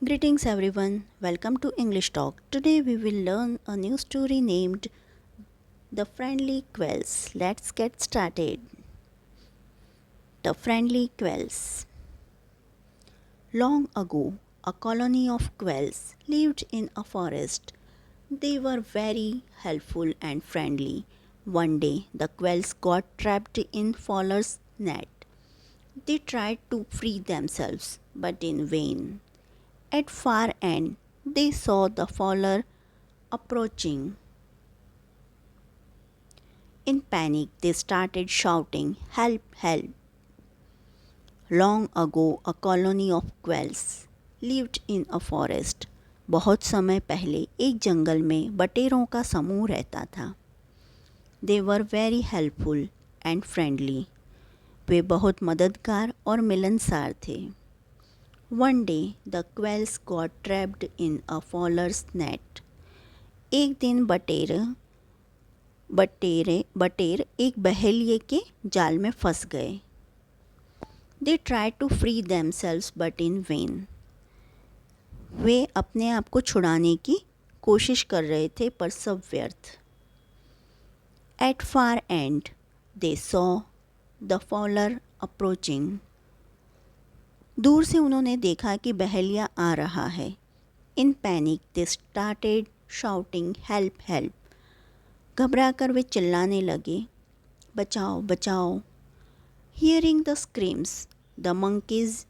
Greetings everyone, welcome to English Talk. Today we will learn a new story named The Friendly Quails. Let's get started. The Friendly Quails. Long ago, a colony of quails lived in a forest. They were very helpful and friendly. One day, the quails got trapped in Fowler's net. They tried to free themselves, but in vain. At far end, they saw the Fowler approaching. In panic, they started shouting, "Help! Help!" Long ago, a colony of quails lived in a forest. बहुत समय पहले एक जंगल में बटेरों का समूह रहता था. They were very helpful and friendly. वे बहुत मददगार और मिलनसार थे. One day, the quails got trapped in a fowler's net. एक दिन बटेर एक बहेलिए के जाल में फंस गए. They tried to free themselves but in vain. वे अपने आप को छुड़ाने की कोशिश कर रहे थे पर सब व्यर्थ. At far end, they saw the fowler approaching. दूर से उन्होंने देखा कि बहेलिया आ रहा है. In panic, they started shouting, "Help! Help!" घबराकर वे चिल्लाने लगे, "बचाओ! बचाओ!" Hearing the screams, the monkeys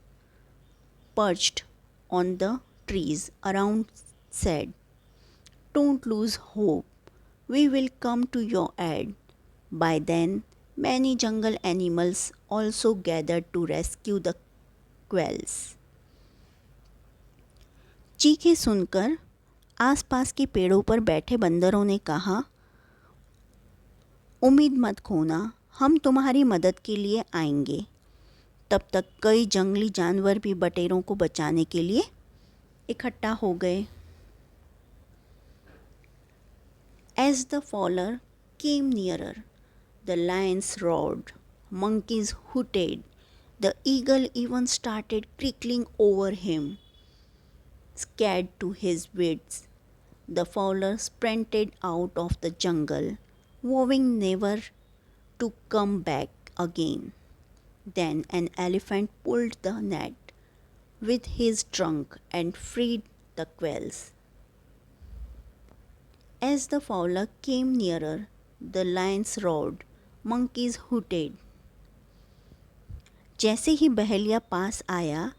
perched on the trees around said, "Don't lose hope. We will come to your aid." By then, many jungle animals also gathered to rescue the quails. चीखें सुनकर आसपास के पेड़ों पर बैठे बंदरों ने कहा, उम्मीद मत खोना, हम तुम्हारी मदद के लिए आएंगे. तब तक कई जंगली जानवर भी बटेरों को बचाने के लिए इकट्ठा हो गए. As the fowler came nearer, the lions roared, monkeys hooted, the eagle even started crickling over him. Scared to his wits, the fowler sprinted out of the jungle, vowing never to come back again. Then an elephant pulled the net with his trunk and freed the quails. As the fowler came nearer, the lions roared, monkeys hooted. जैसे ही बहेलिया पास आया,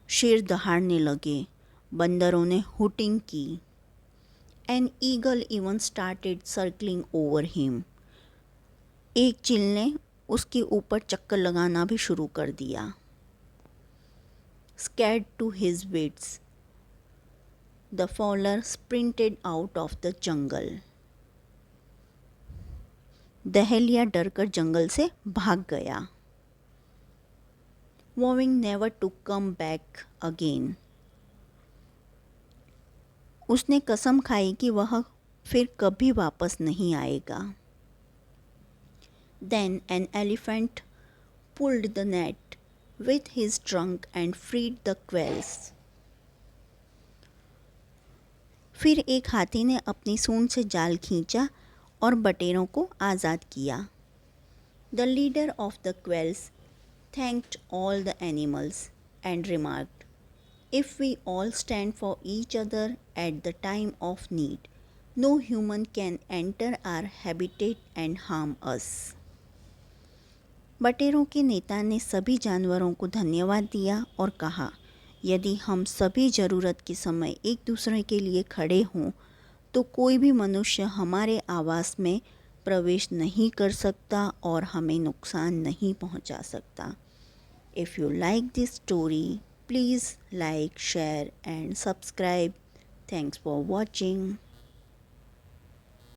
शेर दहाड़ने लगे, बंदरों ने hooting की. An eagle even started circling over him. एक chill ने उसके ऊपर चक्कर लगाना भी शुरू कर दिया. Scared to his wits, the fowler sprinted out of the jungle. Dahlia डरकर जंगल से भाग गया. Vowing never to come back again. उसने कसम खाई कि वह फिर कभी वापस नहीं आएगा. Then an elephant pulled the net with his trunk and freed the quails. फिर एक हाथी ने अपनी सूंड से जाल खींचा और बटेरों को आज़ाद किया. The leader of the quails thanked all the animals and remarked, "If we all stand for each other at the time of need, no human can enter our habitat and harm us." बटेरों के नेता ने सभी जानवरों को धन्यवाद दिया और कहा, यदि हम सभी ज़रूरत के समय एक दूसरे के लिए खड़े हों तो कोई भी मनुष्य हमारे आवास में प्रवेश नहीं कर सकता और हमें नुकसान नहीं पहुंचा सकता. If you like this story, please like, share and subscribe. Thanks for watching.